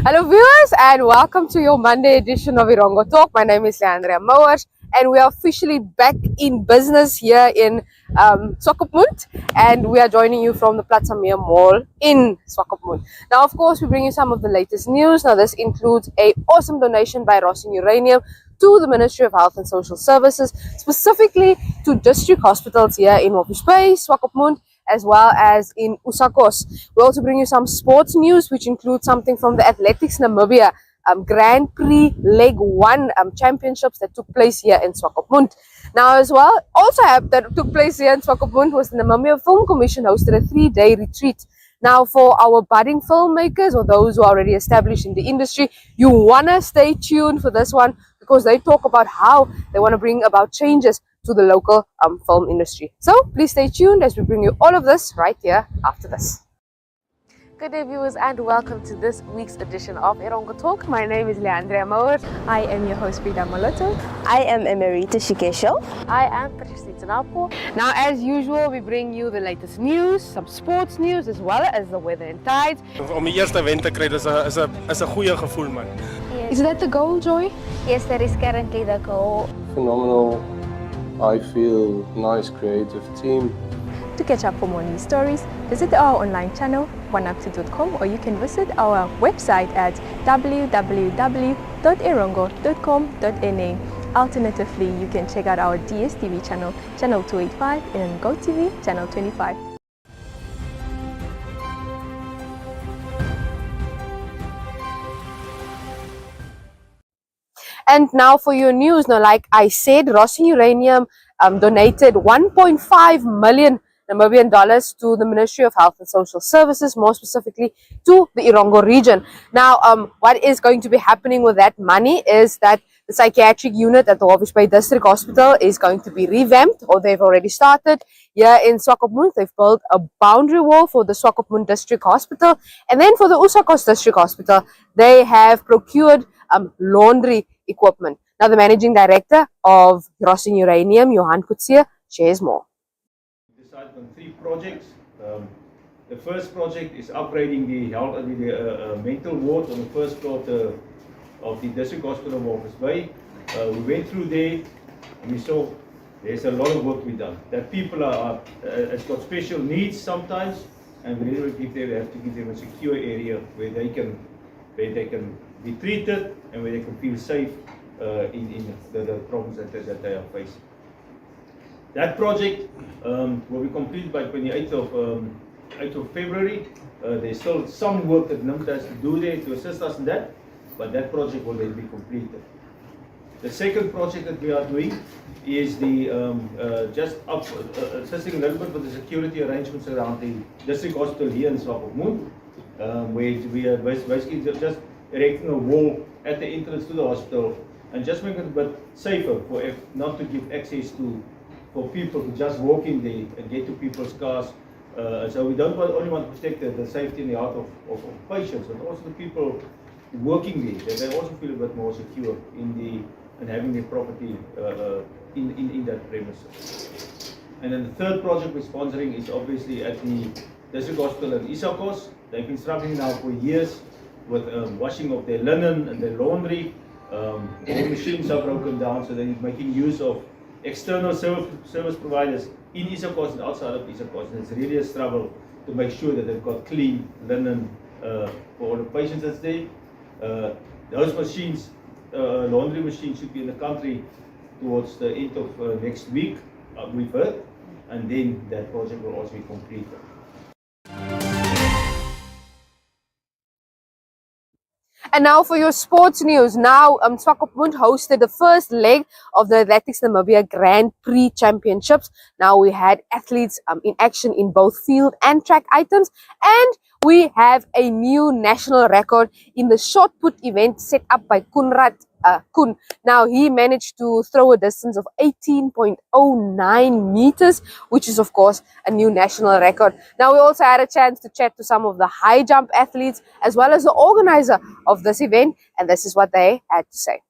Hello viewers and welcome to your Monday edition of Erongo Talk. My name is Leandria Mowers and we are officially back in business here in Swakopmund, and we are joining you from the Plaza Meer Mall in Swakopmund. Now of course we bring you some of the latest news. Now this includes a awesome donation by Rossing Uranium to the Ministry of Health and Social Services, specifically to district hospitals here in Walvis Bay, Swakopmund, as well as in Usakos. We also bring you some sports news, which includes something from the Athletics Namibia Grand Prix Leg 1 championships that took place here in Swakopmund. Now as well, also that took place here in Swakopmund was the Namibia Film Commission hosted a 3-day retreat. Now for our budding filmmakers or those who are already established in the industry, you want to stay tuned for this one because they talk about how they want to bring about changes to the local film industry. So please stay tuned as we bring you all of this right here after this. Good day viewers and welcome to this week's edition of Erongo Talk. My name is Leandria Mowers. I am your host Frida Moloto. I am Emerita Shikesho. I am Patricia Napo. Now as usual we bring you the latest news, some sports news as well as the weather and tides. Om die eerste wen te kry is 'n goeie gevoel man. Yes. Is that the goal, Joy? Yes, that is currently the goal. Phenomenal. I feel nice creative team. To catch up for more news stories, visit our online channel, oneup2.com, or you can visit our website at www.erongo.com.na. Alternatively, you can check out our DSTV channel, channel 285, and GoTV, channel 25. And now for your news. Now, like I said, Rossing Uranium donated 1.5 million Namibian dollars to the Ministry of Health and Social Services, more specifically to the Erongo region. Now, what is going to be happening with that money is that the psychiatric unit at the Walvis Bay District Hospital is going to be revamped, or they've already started. Here in Swakopmund, they've built a boundary wall for the Swakopmund District Hospital. And then for the Usakos District Hospital, they have procured laundry equipment. Now, the managing director of Rossing Uranium, Johan Kutsia, shares more. We decided on 3 projects. The first project is upgrading the mental ward on the first floor of the district hospital of Walvis Bay. We went through there and we saw there's a lot of work to be done. That people has got special needs sometimes, and we have to give them a secure area where they can be treated and where they can feel safe in the problems that they are facing. That project will be completed by 28th of February. There's still some work that NIMT has to do there to assist us in that, but that project will then be completed. The second project that we are doing is the assisting a little bit with the security arrangements around the district hospital here in Swakopmund, where we are basically just erecting a wall at the entrance to the hospital and just make it a bit safer not to give access for people to just walk in there and get to people's cars. So we don't only want to protect the safety and the health of patients, but also the people working there, that they also feel a bit more secure and having their property in that premises. And then the third project we're sponsoring is obviously at the district hospital at Usakos. They've been struggling now for years with washing of their linen and their laundry. Their machines are broken down, so they're making use of external service providers in Usakos and outside of Usakos. And it's really a struggle to make sure that they've got clean linen for all the patients that's there. Those machines, laundry machines, should be in the country towards the end of next week, we've heard, and then that project will also be completed. And now for your sports news. Now, Swakopmund hosted the first leg of the Athletics Namibia Grand Prix Championships. Now, we had athletes in action in both field and track items. And we have a new national record in the shot put event set up by Kunrad Kun. Now, he managed to throw a distance of 18.09 meters, which is, of course, a new national record. Now, we also had a chance to chat to some of the high jump athletes as well as the organizer of this event, and this is what they had to say.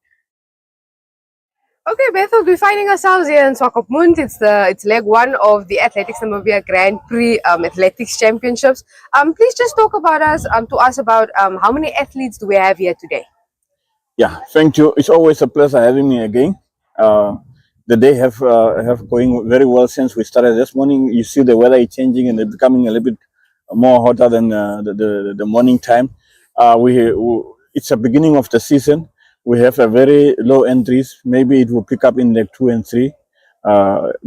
Okay, Bethel, we're finding ourselves here in Swakopmund. It's leg one of the Athletics Namibia Grand Prix Athletics Championships. Please just talk about to us about how many athletes do we have here today? Yeah, thank you. It's always a pleasure having me again. The day have going very well since we started this morning. You see the weather is changing and it's becoming a little bit more hotter than the morning time. It's a beginning of the season. We have a very low entries. Maybe it will pick up in leg 2 and 3,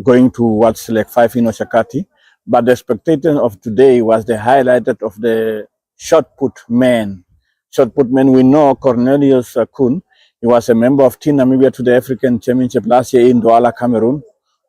going towards leg 5 in Oshakati. But the expectation of today was the highlighted of the shot put man. Shot put man, we know Cornelius Kuhn. He was a member of Team Namibia to the African Championship last year in Douala, Cameroon,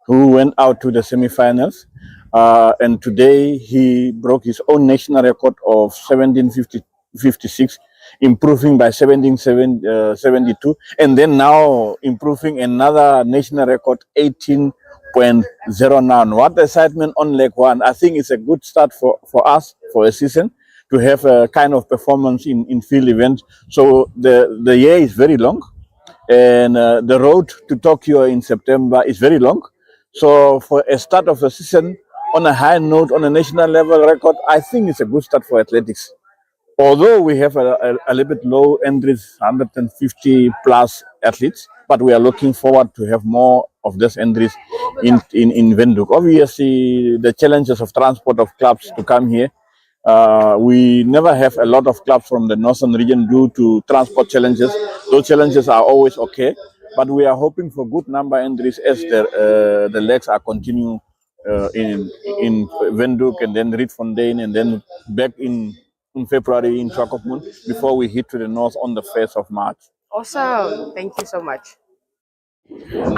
who went out to the semifinals. And today he broke his own national record of 17:56, improving by 17:72, and then now improving another national record 18.09. What excitement on leg one. I think it's a good start for us for a season to have a kind of performance in field events. So the year is very long, and the road to Tokyo in September is very long. So for a start of the season on a high note, on a national level record, I think it's a good start for athletics. Although we have a little bit low entries, 150 plus athletes, but we are looking forward to have more of these entries in Windhoek. Obviously, the challenges of transport of clubs to come here. We never have a lot of clubs from the northern region due to transport challenges. Those challenges are always okay, but we are hoping for good number entries as the legs are continuing in Windhoek and then Rietfontein and then back in February in Swakopmund before we hit to the north on the 1st of March. Awesome. Thank you so much.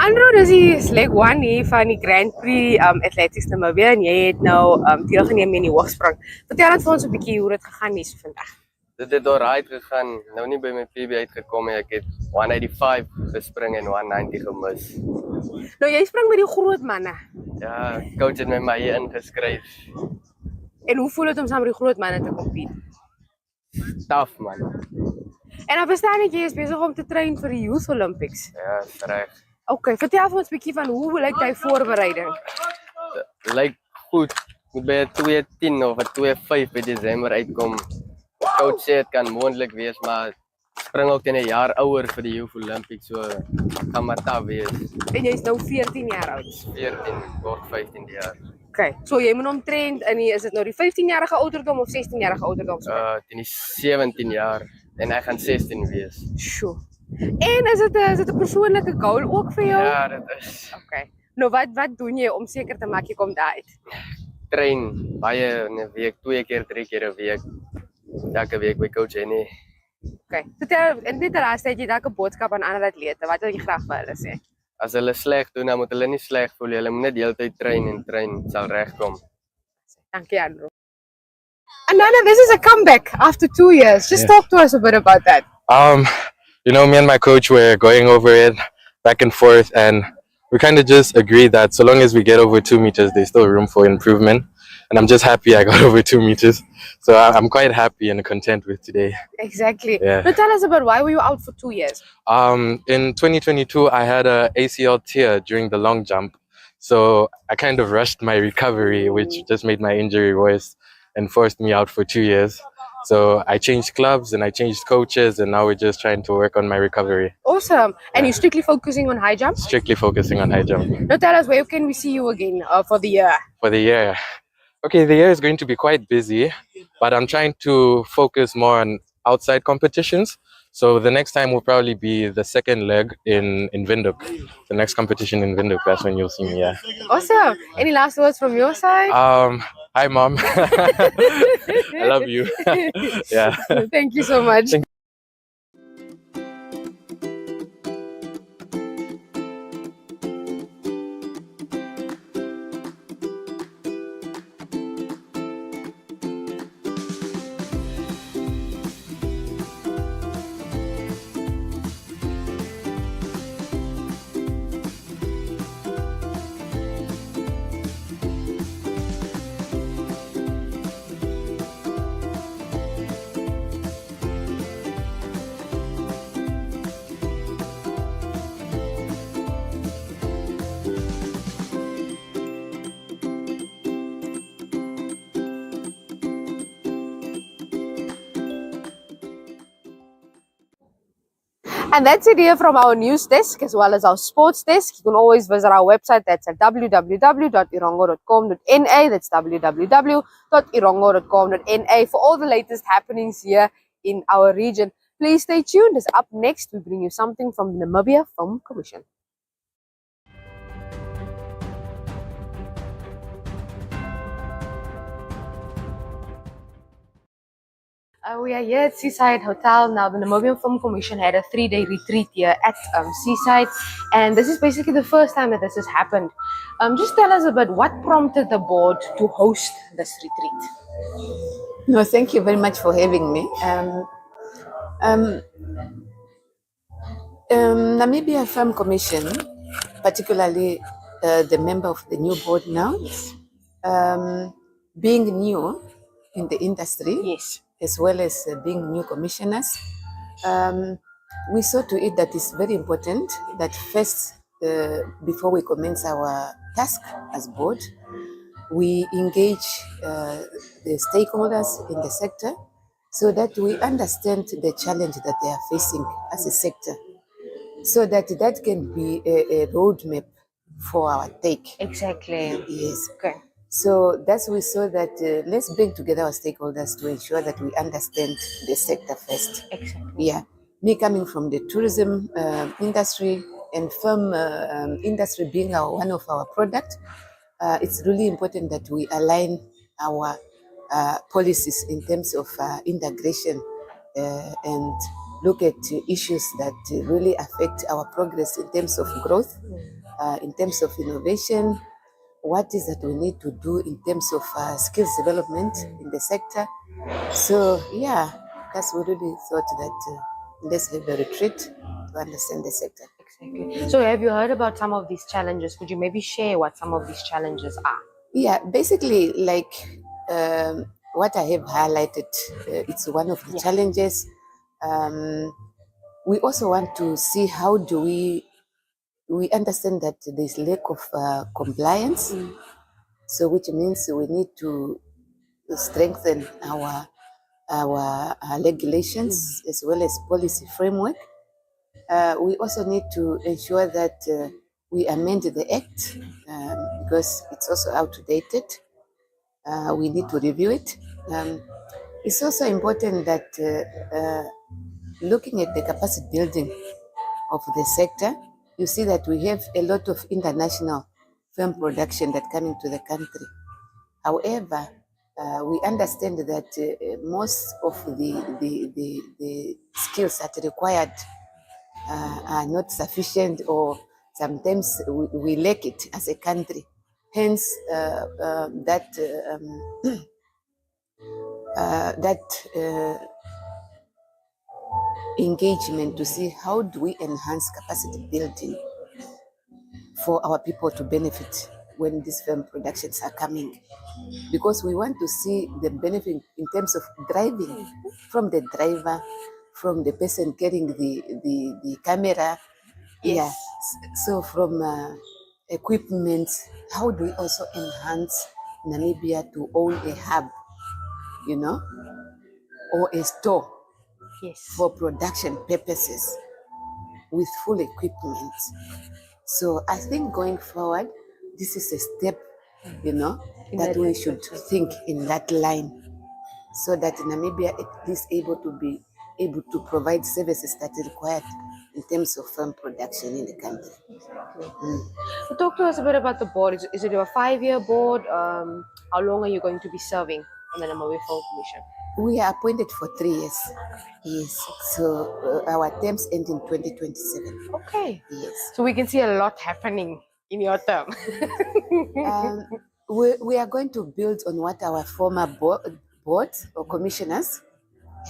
Andrew, dis is leg 1 hier van die Grand Prix Athletics Namibia en jy het nou deelgeneem in die hoogsprong. Vertel ons vir ons 'n bietjie hoe dit gegaan het vandag. Dit het alright gegaan. Nou nie by my PB uitgekom nie. Ek het 185 gespring en 190 gemis. Nou jy spring met die groot manne. Ja, coach het my hier ingeskryf. En hoe voel dit om saam met die groot manne te compete? Tough man. En dan verstaan ek jy is besig om te train vir die Youth Olympics. Ja, is reg. Okay, vertel vir ons 'n bietjie van hoe lyk jou voorbereiding? Lyk goed. Moet by 'n 2:10 of 'n 2:05 in Desember uitkom. Coach sê dit kan moontlik wees, maar spring ook teen 'n jaar ouer vir die Youth Olympics, so gaan maar taaf wees. En jy's nou 14 jaar oud. 14 word 15 jaar. Okay, so jy moet omtrent is dit nou die 15-jarige ouderdom of 16-jarige ouderdom? Teen die 17 jaar en ek gaan 16 wees. Sjoe. En is dit 'n persoonlike goal ook vir jou? Ja, dit is. Okay. Nou wat doen jy om seker te maak jy kom daar uit? Train baie in 'n week, 2 keer, 3 keer 'n week. Elke week by coach en nie. Okay. Vertel en dit laaste het jy dalk 'n boodskap aan ander atlete. Wat wil jy graag vir hulle sê? As hulle sleg doen, dan moet hulle nie sleg voel nie. Hulle moet net die hele tyd train en train, sal regkom. Dankie Andrew. Anana, this is a comeback after 2 years. Just talk to us a bit about that. You know, me and my coach were going over it back and forth, and we kind of just agreed that so long as we get over 2 meters, there's still room for improvement. And I'm just happy I got over 2 meters. So I'm quite happy and content with today. Exactly. Yeah. Now tell us about why were you out for 2 years? In 2022, I had a ACL tear during the long jump. So I kind of rushed my recovery, which just made my injury worse and forced me out for 2 years. So I changed clubs and I changed coaches, and now we're just trying to work on my recovery. Awesome. And you're strictly focusing on high jump? Strictly focusing on high jump. Now tell us, where can we see you again for the year? For the year. Okay, the year is going to be quite busy, but I'm trying to focus more on outside competitions. So the next time will probably be the second leg in Windhoek. The next competition in Windhoek, that's when you'll see me, yeah. Awesome. Any last words from your side? Hi, Mom. I love you. Yeah. Thank you so much. And that's it here from our news desk as well as our sports desk. You can always visit our website. That's at www.erongo.com.na. That's www.erongo.com.na for all the latest happenings here in our region. Please stay tuned. As up next, we bring you something from the Namibia Film Commission. We are here at Seaside Hotel. Now, the Namibian Film Commission had a 3-day retreat here at Seaside, and this is basically the first time that this has happened. Just tell us about what prompted the board to host this retreat. No, thank you very much for having me. Namibia Film Commission, particularly the member of the new board now, being new in the industry, Yes, as well as being new commissioners, we saw to it that it's very important that first, before we commence our task as board, we engage the stakeholders in the sector so that we understand the challenge that they are facing as a sector, so that that can be a roadmap for our take. exactly. Yes. Okay. So that's we saw that let's bring together our stakeholders to ensure that we understand the sector first. Exactly. Yeah. Me coming from the tourism industry and film industry being one of our products, it's really important that we align our policies in terms of integration and look at issues that really affect our progress in terms of growth, in terms of innovation, what is that we need to do in terms of skills development in the sector. So yeah, that's we really thought that let's have a retreat to understand the sector. Exactly. So, have you heard about some of these challenges? Could you maybe share what some of these challenges are? Yeah, basically, like what I have highlighted, it's one of the challenges. We also want to see how do we understand that there's lack of compliance, so which means we need to strengthen our regulations as well as policy framework. We also need to ensure that we amend the act because it's also outdated. We need to review it. It's also important that looking at the capacity building of the sector, you see that we have a lot of international film production that come into the country. However, we understand that most of the skills that are required are not sufficient, or sometimes we lack it as a country. Hence, engagement to see how do we enhance capacity building for our people to benefit when these film productions are coming, because we want to see the benefit in terms of driving, from the driver, from the person carrying the camera. Yes. Yeah, so from equipment, how do we also enhance Namibia to own a hub, you know, or a store for production purposes with full equipment. So I think going forward, this is a step, you know, that we should think in that line, so that Namibia is able to provide services that are required in terms of film production in the country. So talk to us a bit about the board. Is it a 5-year board? How long are you going to be serving on the Namibia Film Commission? We are appointed for 3 years. Yes. So our terms end in 2027. Okay. Yes. So we can see a lot happening in your term. We are going to build on what our former board or commissioners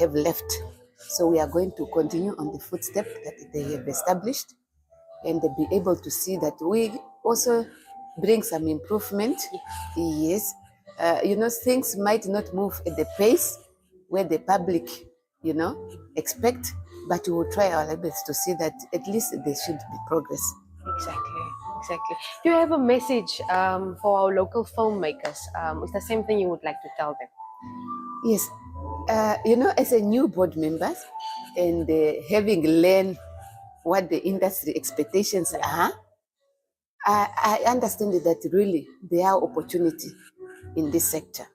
have left. So we are going to continue on the footsteps that they have established, and be able to see that we also bring some improvement. Yes. You know, things might not move at the pace where the public, you know, expect, but we will try our best to see that at least there should be progress. Exactly. Do you have a message for our local filmmakers? Is there something you would like to tell them? Yes. You know, as a new board member and having learned what the industry expectations are, I understand that really there are opportunity in this sector.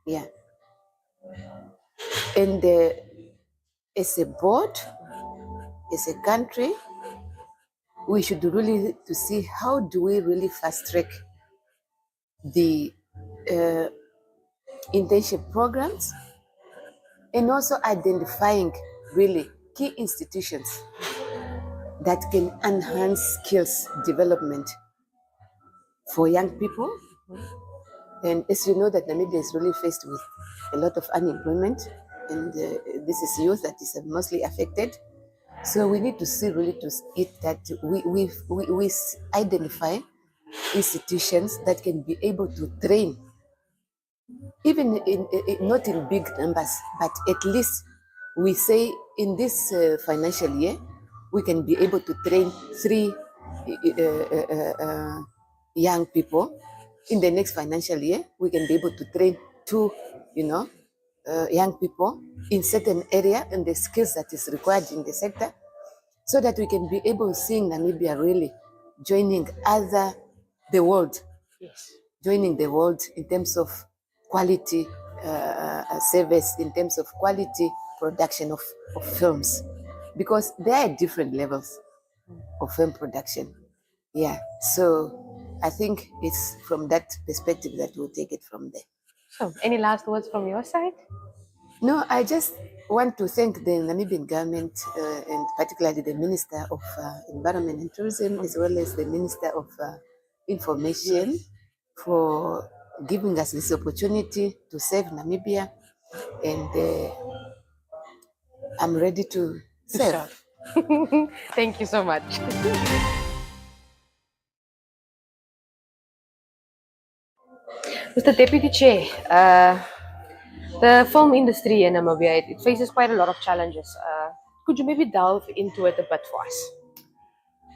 Yeah. And as a board, as a country, we should really to see how do we really fast track the internship programs, and also identifying really key institutions that can enhance skills development for young people. And as you know, that Namibia is really faced with a lot of unemployment, and this is youth that is mostly affected. So we need to see really to it that we identify institutions that can be able to train, even not in big numbers, but at least we say in this financial year, we can be able to train 3 young people. In the next financial year, we can be able to train 2, young people in certain area and the skills that is required in the sector, so that we can be able to see Namibia really joining the world, joining the world in terms of quality service, in terms of quality production of films, because there are different levels of film production. Yeah, so I think it's from that perspective that we'll take it from there. So, any last words from your side? No, I just want to thank the Namibian government and particularly the Minister of Environment and Tourism, as well as the Minister of Information, for giving us this opportunity to serve Namibia, and I'm ready to serve. Thank you so much. Mr. Deputy Chair, the film industry in Namibia, it faces quite a lot of challenges. Could you maybe delve into it a bit for us?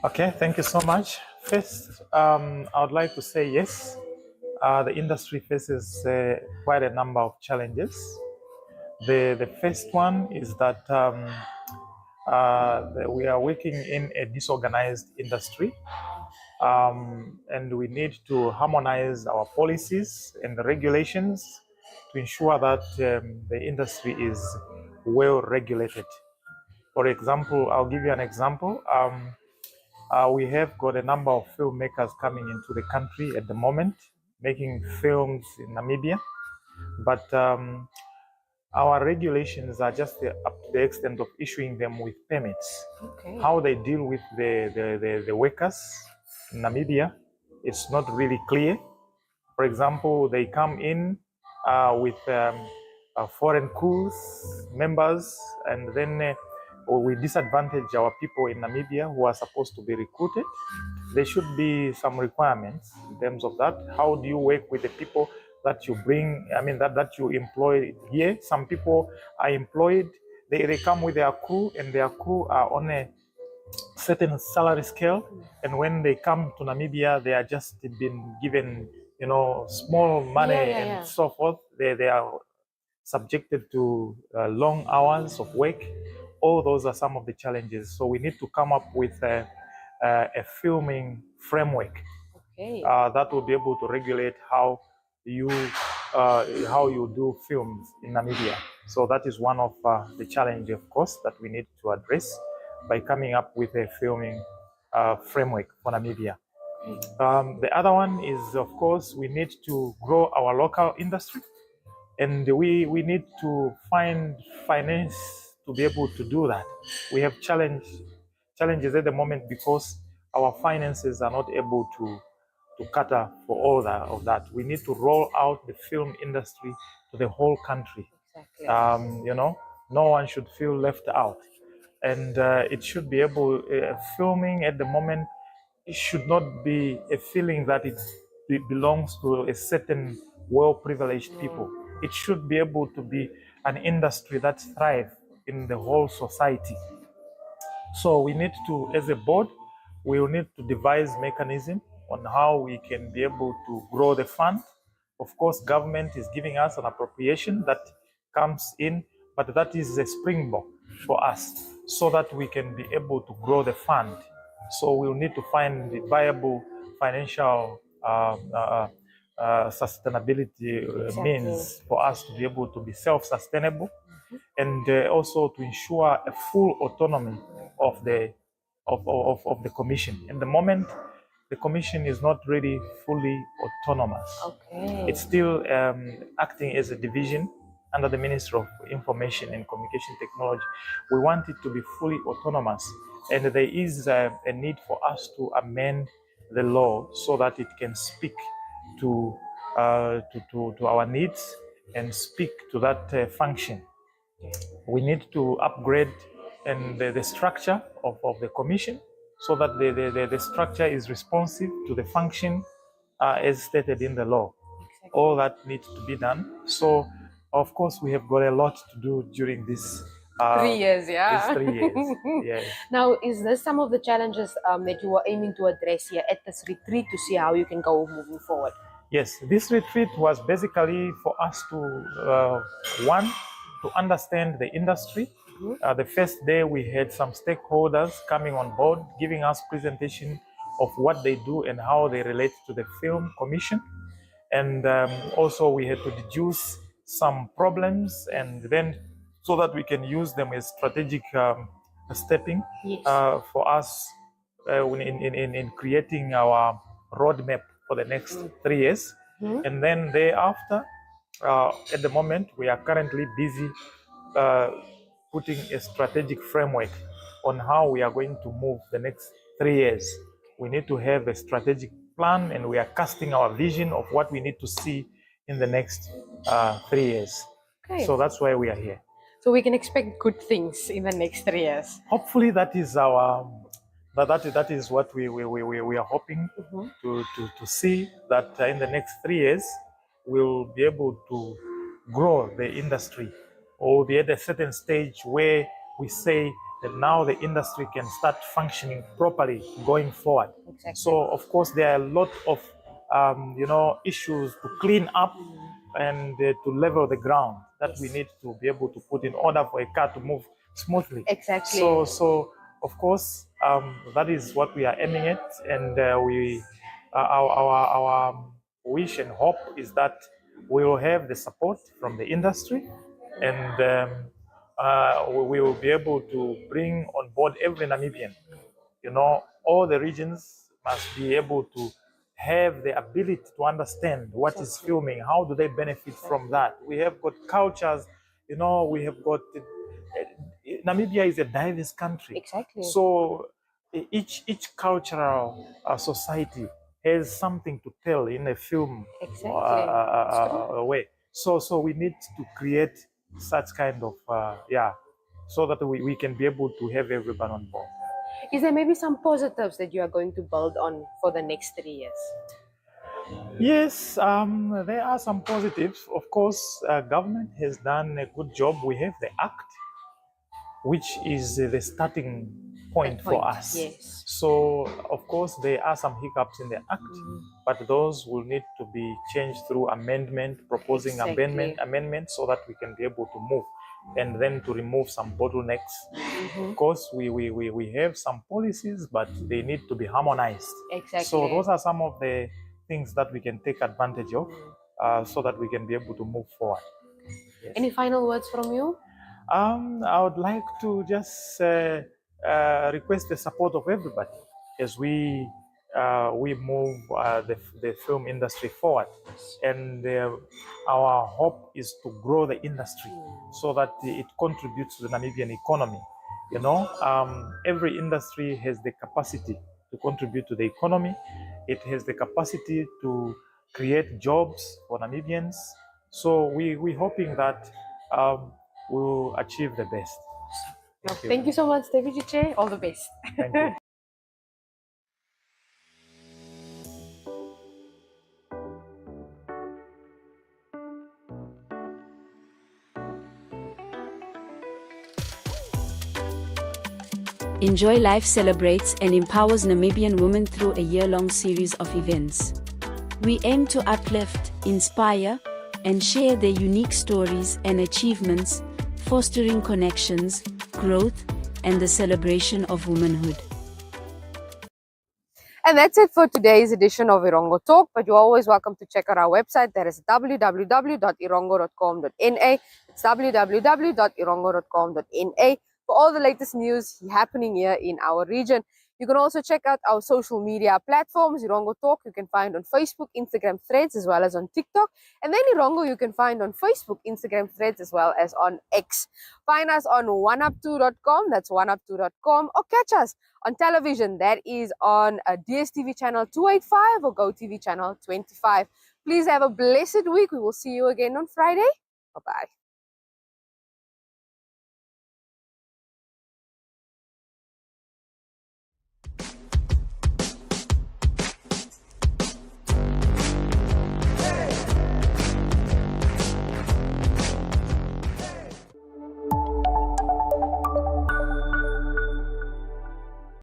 Okay, thank you so much. First, I would like to say yes, the industry faces quite a number of challenges. The first one is that we are working in a disorganized industry, and we need to harmonize our policies and the regulations to ensure that the industry is well regulated. For example, I'll give you an example. We have got a number of filmmakers coming into the country at the moment, making films in Namibia, but our regulations are just up to the extent of issuing them with permits. Okay. How they deal with the workers in Namibia, it's not really clear. For example, they come in with foreign crews, members, and then we disadvantage our people in Namibia who are supposed to be recruited. There should be some requirements in terms of that. How do you work with the people that you bring, that you employ here? Some people are employed, they come with their crew, and their crew are on a certain salary scale, and when they come to Namibia, they are just been given, small money and so forth. They are subjected to long hours of work. All those are some of the challenges. So we need to come up with a filming framework that will be able to regulate how you do films in Namibia. So that is one of the challenges, of course, that we need to address by coming up with a filming framework for Namibia. The other one is, of course, we need to grow our local industry, and we need to find finance to be able to do that. We have challenges at the moment because our finances are not able to cater for all of that. We need to roll out the film industry to the whole country. Exactly. No one should feel left out, and it should be able. Filming at the moment, it should not be a feeling that it belongs to a certain well-privileged people. It should be able to be an industry that thrives in the whole society. So we need to, as a board, we will need to devise mechanism on how we can be able to grow the fund. Of course, government is giving us an appropriation that comes in, but that is a springboard for us. so that we can be able to grow the fund. So we'll need to find the viable financial sustainability means for us to be able to be self-sustainable, and also to ensure a full autonomy of the commission. In the moment, the commission is not really fully autonomous. Okay. It's still acting as a division under the Ministry of Information and Communication Technology. We want it to be fully autonomous, and there is a need for us to amend the law so that it can speak to our needs and speak to that function. We need to upgrade and the structure of the commission so that the structure is responsive to the function as stated in the law. Exactly. All that needs to be done. So, of course, we have got a lot to do during this 3 years, yeah. These 3 years. Yes. Now, is this some of the challenges that you were aiming to address here at this retreat to see how you can go moving forward? Yes, this retreat was basically for us to, one, to understand the industry. The first day we had some stakeholders coming on board, giving us presentation of what they do and how they relate to the film commission. And also we had to deduce some problems, and then so that we can use them as strategic stepping for us in creating our roadmap for the next 3 years. And then thereafter, at the moment, we are currently busy putting a strategic framework on how we are going to move the next 3 years. We need to have a strategic plan, and we are casting our vision of what we need to see in the next 3 years. Okay. So that's why we are here. So we can expect good things in the next 3 years. Hopefully, that is our that is what we are hoping to see, that in the next 3 years we'll be able to grow the industry, or we'll be at a certain stage where we say that now the industry can start functioning properly going forward. Exactly. So of course there are a lot of issues to clean up and to level the ground that we need to be able to put in order for a car to move smoothly. Exactly. So of course that is what we are aiming at, and our wish and hope is that we will have the support from the industry, and we will be able to bring on board every Namibian. All the regions must be able to have the ability to understand what is filming, how do they benefit from that. We have got cultures, we have got Namibia is a diverse country. Exactly. So each cultural society has something to tell in a film way. So we need to create such kind of so that we can be able to have everyone on board. Is there maybe some positives that you are going to build on for the next 3 years? Yes, there are some positives. Of course, government has done a good job. We have the Act, which is the starting point for us. Yes. So, of course, there are some hiccups in the Act, but those will need to be changed through amendment, proposing amendment so that we can be able to move, and then to remove some bottlenecks. Of course, we have some policies, but they need to be harmonized. Exactly. So those are some of the things that we can take advantage of so that we can be able to move forward. Yes. Any final words from you? I would like to just request the support of everybody as we move the film industry forward, and our hope is to grow the industry so that it contributes to the Namibian economy. Every industry has the capacity to contribute to the economy. It has the capacity to create jobs for Namibians. So we're hoping that we will achieve the best. Thank you so much, David Chiche. All the best. Thank you. Enjoy Life celebrates and empowers Namibian women through a year-long series of events. We aim to uplift, inspire, and share their unique stories and achievements, fostering connections, growth, and the celebration of womanhood. And that's it for today's edition of Erongo Talk. But you're always welcome to check out our website. That is www.erongo.com.na. It's www.erongo.com.na for all the latest news happening here in our region. You can also check out our social media platforms. Erongo Talk you can find on Facebook, Instagram, Threads, as well as on TikTok. And then Erongo you can find on Facebook, Instagram, Threads, as well as on X. Find us on oneup2.com, that's oneup2.com, or catch us on television. That is on DSTV channel 285 or GoTV channel 25. Please have a blessed week. We will see you again on Friday. Bye-bye.